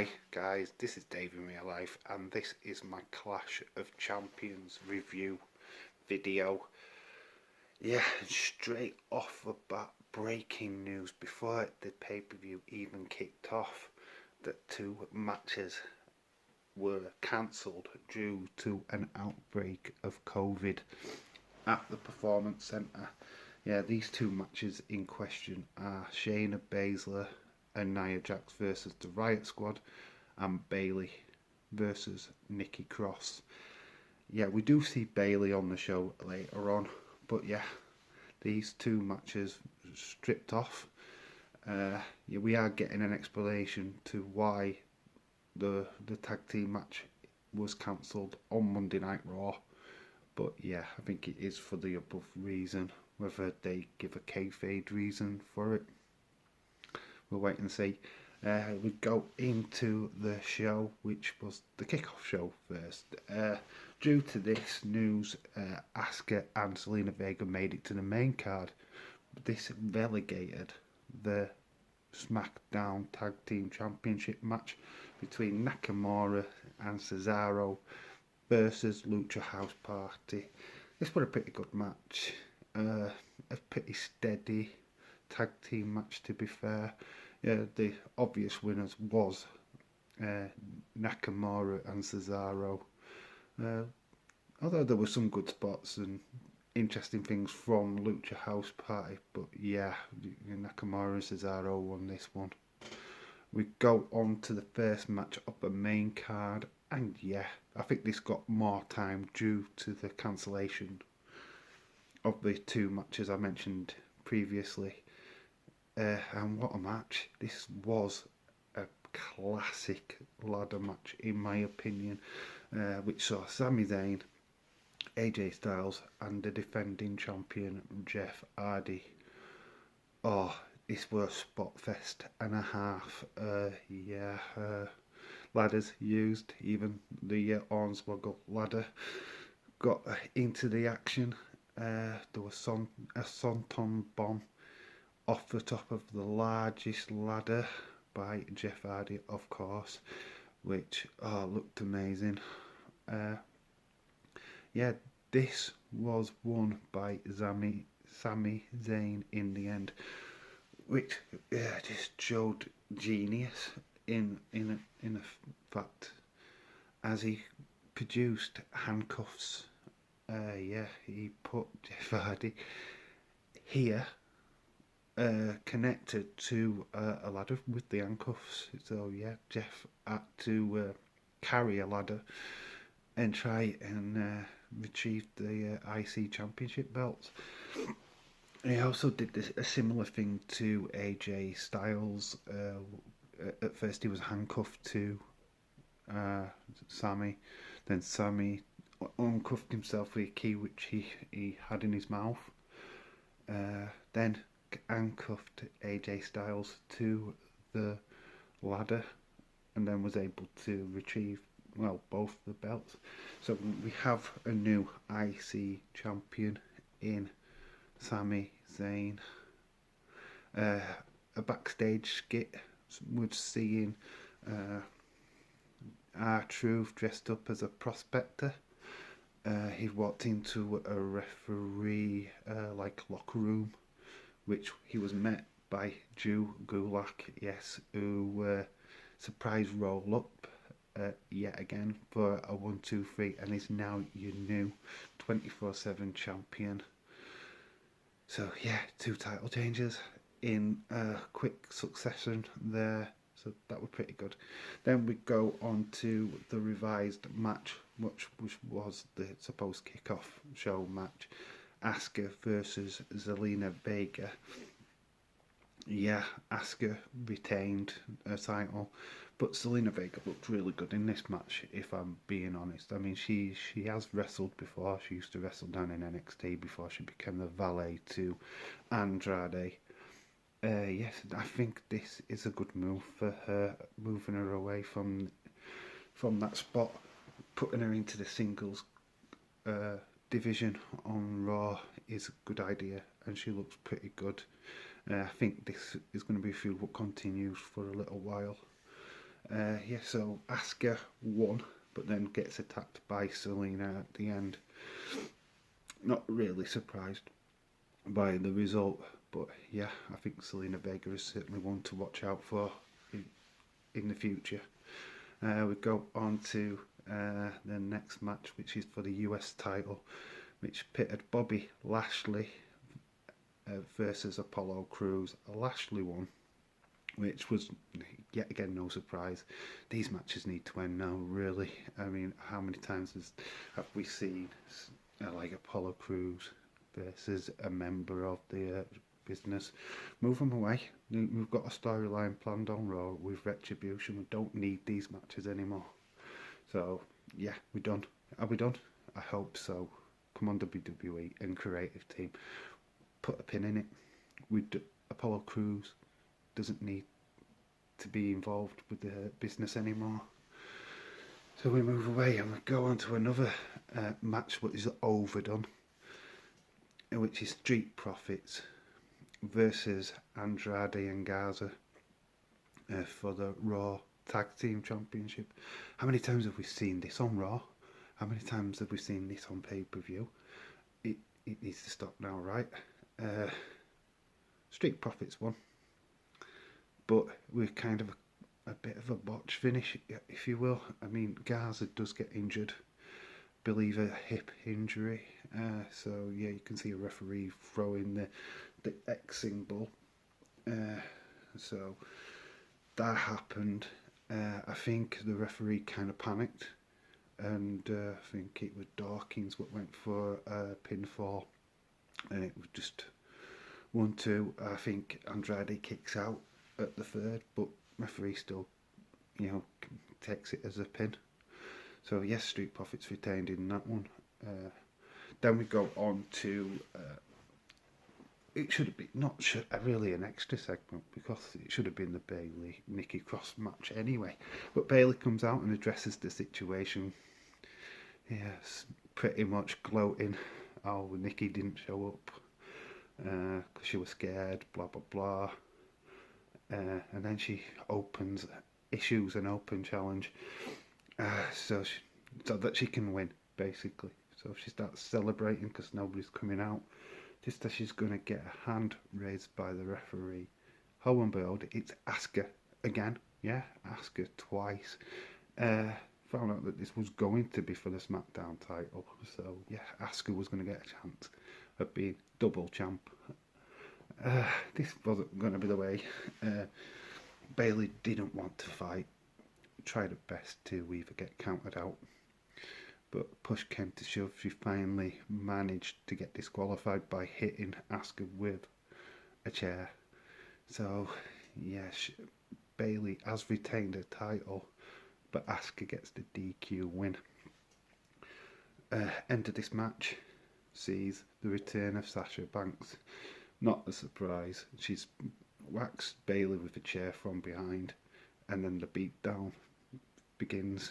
Hi guys, this is Dave in real life and this is my Clash of Champions review video. Yeah, straight off the bat, breaking news before the pay-per-view even kicked off that two matches were cancelled due to an outbreak of COVID at the Performance Centre. Yeah, these two matches in question are Shayna Baszler and Nia Jax versus the Riot Squad and Bayley versus Nikki Cross. Yeah, we do see Bayley on the show later on, but yeah, these two matches stripped off. Yeah, we are getting an explanation to why the tag team match was cancelled on Monday Night Raw. But yeah, I think it is for the above reason. Whether they give a kayfabe reason for it, we'll wait and see. We go into the show, which was the kickoff show first. Due to this news, Asuka and Zelina Vega made it to the main card. This relegated the SmackDown Tag Team Championship match between Nakamura and Cesaro versus Lucha House Party. This was a pretty good match, a pretty steady tag team match to be fair. Yeah, the obvious winners was Nakamura and Cesaro. Although there were some good spots and interesting things from Lucha House Party, but yeah, Nakamura and Cesaro won this one. We go on to the first match of the main card, and yeah, I think this got more time due to the cancellation of the two matches I mentioned previously. And what a match. This was a classic ladder match in my opinion, which saw Sami Zayn, AJ Styles and the defending champion Jeff Hardy. Oh, this was a spot fest and a half. Ladders used, even the Hornswoggle ladder got into the action. There was a Sonton bomb off the top of the largest ladder by Jeff Hardy, of course, which looked amazing. Yeah, this was won by Sami Zayn in the end, which just showed genius in fact, as he produced handcuffs. He put Jeff Hardy here, connected to a ladder with the handcuffs. So yeah, Jeff had to carry a ladder and try and retrieve the IC Championship belts. He also did a similar thing to AJ Styles. At first he was handcuffed to Sami, then Sami uncuffed himself with a key which he had in his mouth, then handcuffed AJ Styles to the ladder, and then was able to retrieve, well, both the belts. So we have a new IC champion in Sami Zayn. A backstage skit was seeing R-Truth dressed up as a prospector. He walked into a referee locker room, which he was met by Drew Gulak, yes, who surprise roll up yet again for a 1-2-3, and is now your new 24/7 champion. So yeah, two title changes in quick succession there, so that was pretty good. Then we go on to the revised match, which was the supposed kick-off show match, Asuka versus Zelina Vega. Yeah, Asuka retained her title, but Zelina Vega looked really good in this match, if I'm being honest. I mean, she has wrestled before. She used to wrestle down in NXT before she became the valet to Andrade. Yes, I think this is a good move for her, moving her away from that spot, putting her into the singles division on Raw is a good idea, and she looks pretty good. I think this is going to be a feud that continues for a little while. Yeah, so Asuka won, but then gets attacked by Selena at the end. Not really surprised by the result, but yeah, I think Selena Vega is certainly one to watch out for in the future. We go on to the next match, which is for the US title, which pitted Bobby Lashley versus Apollo Crews. Lashley won, which was yet again no surprise. These matches need to end now, really. I mean, how many times have we seen like Apollo Crews versus a member of the business? Move them away. We've got a storyline planned on Raw with Retribution. We don't need these matches anymore. So yeah, we're done. Are we done? I hope so. Come on, WWE and creative team, put a pin in it. Apollo Crews doesn't need to be involved with the business anymore. So we move away and we go on to another match which is overdone, which is Street Profits versus Andrade and Garza for the Raw Tag Team Championship. How many times have we seen this on Raw? How many times have we seen this on pay-per-view? It needs to stop now, right? Street Profits won, but we're kind of a bit of a botch finish, if you will. I mean, Garza does get injured, believe a hip injury. So yeah, you can see a referee throwing the X symbol. So that happened. I think the referee kind of panicked, and I think it was Dawkins what went for a pinfall, and it was just 1-2. I think Andrade kicks out at the third, but referee still, takes it as a pin. So yes, Street Profits retained in that one. Then we go on to it should have been not really an extra segment, because it should have been the Bayley Nikki Cross match anyway. But Bayley comes out and addresses the situation. Yes, pretty much gloating. Oh, Nikki didn't show up because she was scared. Blah blah blah. And then she issues an open challenge, so that she can win, basically. So she starts celebrating because nobody's coming out. Just as she's going to get a hand raised by the referee, lo and behold, it's Asuka again. Yeah, Asuka twice. Found out that this was going to be for the SmackDown title. So yeah, Asuka was going to get a chance of being double champ. This wasn't going to be the way. Bayley didn't want to fight. Tried her best to either get counted out, but push came to shove. She finally managed to get disqualified by hitting Asuka with a chair. So yes, Bayley has retained her title, but Asuka gets the DQ win. End of this match sees the return of Sasha Banks. Not a surprise. She's whacks Bayley with a chair from behind, and then the beatdown begins.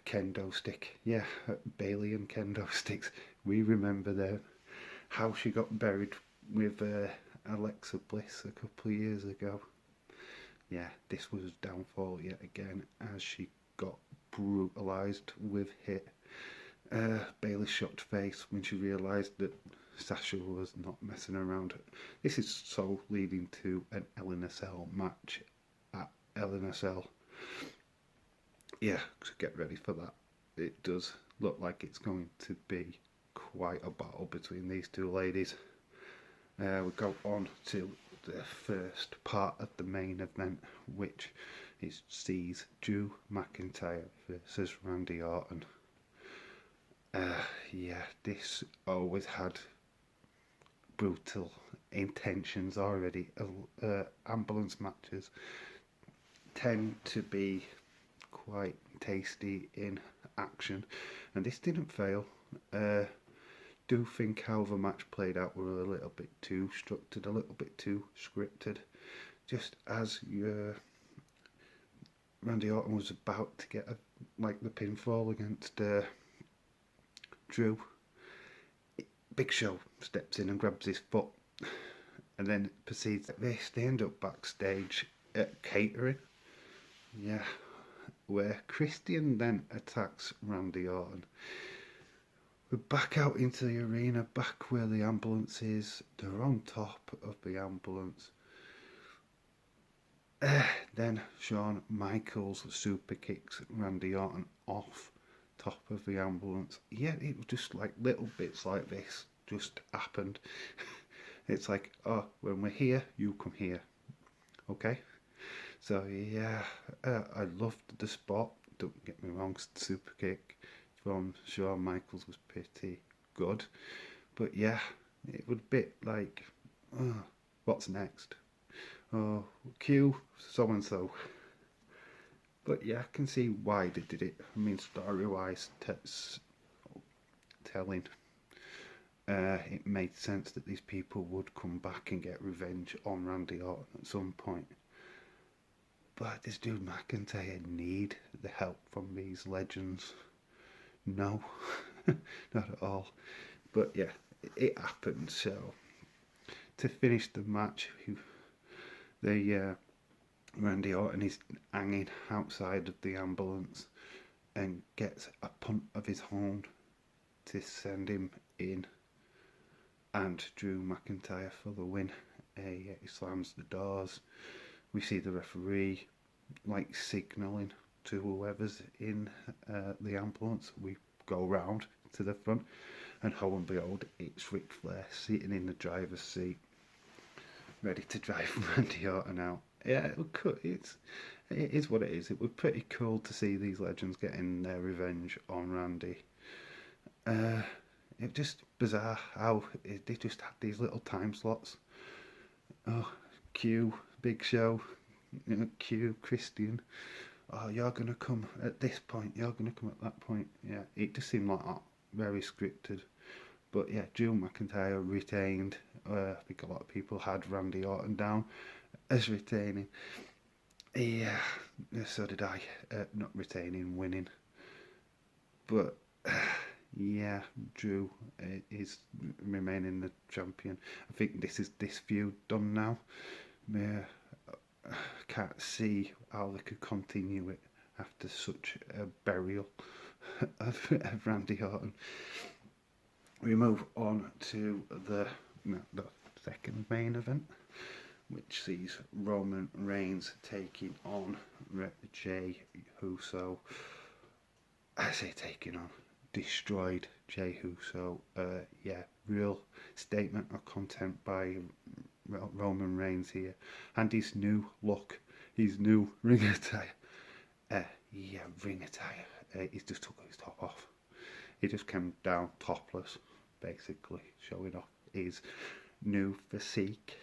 Kendo stick. Yeah, Bayley and kendo sticks. We remember them. How she got buried with Alexa Bliss a couple of years ago. Yeah, this was downfall yet again as she got brutalised with hit. Bayley's shocked face when she realised that Sasha was not messing around. This is so leading to an LNSL match at LNSL. Yeah, so get ready for that. It does look like it's going to be quite a battle between these two ladies. We go on to the first part of the main event, which sees Drew McIntyre versus Randy Orton. Yeah, this always had brutal intentions already. Ambulance matches tend to be quite tasty in action, and this didn't fail. Do think how the match played out were a little bit too structured, a little bit too scripted. Just as Randy Orton was about to get the pinfall against Drew, Big Show steps in and grabs his foot, and then proceeds this. They end up backstage at catering, yeah, where Christian then attacks Randy Orton. We're back out into the arena, back where the ambulance is. They're on top of the ambulance. Then Shawn Michaels super kicks Randy Orton off top of the ambulance. Yeah, it was just like little bits like this just happened. It's like, oh, when we're here, you come here. Okay? So yeah, I loved the spot. Don't get me wrong, super kick from Shawn Michaels was pretty good. But yeah, it would bit like, oh, what's next? Oh, Q, so and so. But yeah, I can see why they did it. I mean, story-wise, telling, it made sense that these people would come back and get revenge on Randy Orton at some point. But does Drew McIntyre need the help from these legends? No, not at all. But yeah, it happened. So to finish the match, Randy Orton is hanging outside of the ambulance and gets a punt of his own to send him in, and Drew McIntyre for the win. He slams the doors. We see the referee like signalling to whoever's in the ambulance. We go round to the front, and lo and behold, it's Ric Flair sitting in the driver's seat, ready to drive Randy Orton out. Yeah, it is what it is. It was pretty cool to see these legends getting their revenge on Randy. It just bizarre how they just had these little time slots. Oh, Q, Big Show, Q, Christian. Oh, you're gonna come at this point. You're gonna come at that point. Yeah, it just seemed like that, very scripted. But yeah, Drew McIntyre retained. I think a lot of people had Randy Orton down as retaining. Yeah, so did I. Not retaining, winning. But yeah, Drew is remaining the champion. I think this feud done now. I can't see how they could continue it after such a burial of Randy Orton. We move on to the second main event, which sees Roman Reigns taking on Jey Uso. I say taking on, destroyed Jey Uso. Yeah, real statement of content by Roman Reigns here, and his new look, his new ring attire. Ring attire. He's just took his top off. He just came down topless, basically, showing off his new physique,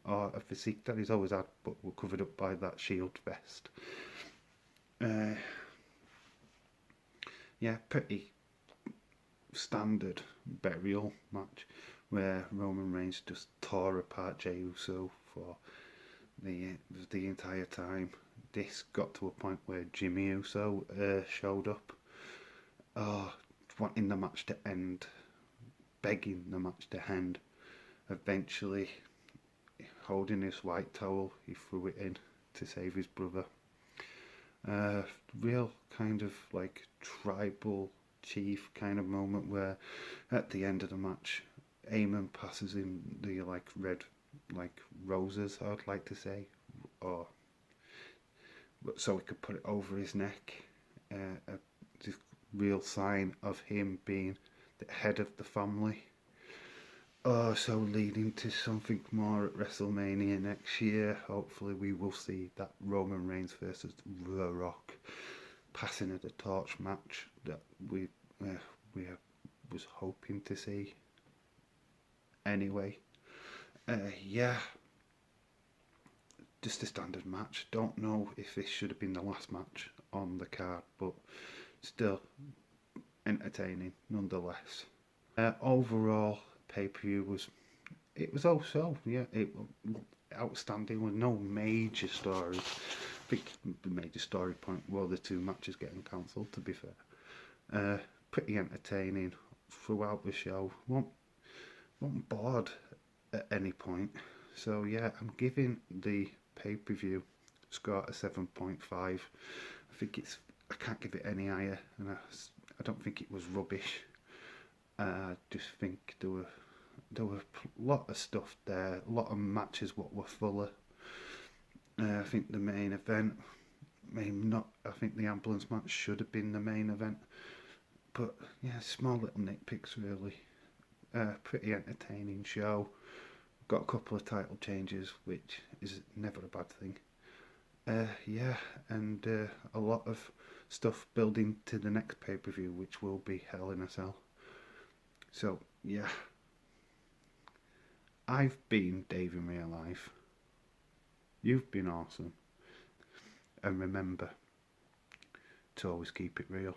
or a physique that he's always had, but were covered up by that Shield vest. Yeah, pretty standard burial match where Roman Reigns just tore apart Jey Uso for the entire time. This got to a point where Jimmy Uso showed up, wanting the match to end, begging the match to end. Eventually, holding his white towel, he threw it in to save his brother. Real kind of like tribal chief kind of moment where at the end of the match, Eamon passes him the red roses, I would like to say, or so he could put it over his neck. A real sign of him being the head of the family. So leading to something more at WrestleMania next year. Hopefully we will see that Roman Reigns versus The Rock passing of the torch match that we was hoping to see. Anyway, yeah, just a standard match. Don't know if this should have been the last match on the card, but still entertaining nonetheless. Overall, pay-per-view was also outstanding with no major stories. I think the major story point were the two matches getting cancelled, to be fair. Pretty entertaining throughout the show. Wasn't bored at any point. So yeah, I'm giving the pay-per-view score a 7.5. I think I can't give it any higher, and I don't think it was rubbish. I just think there were a lot of stuff there, a lot of matches what were fuller. I think the main event, maybe not. I think the ambulance match should have been the main event, but yeah, small little nitpicks really. Pretty entertaining show. Got a couple of title changes, which is never a bad thing. Yeah, and a lot of stuff building to the next pay-per-view, which will be Hell in a Cell. So, yeah. I've been Dave in real life. You've been awesome. And remember to always keep it real.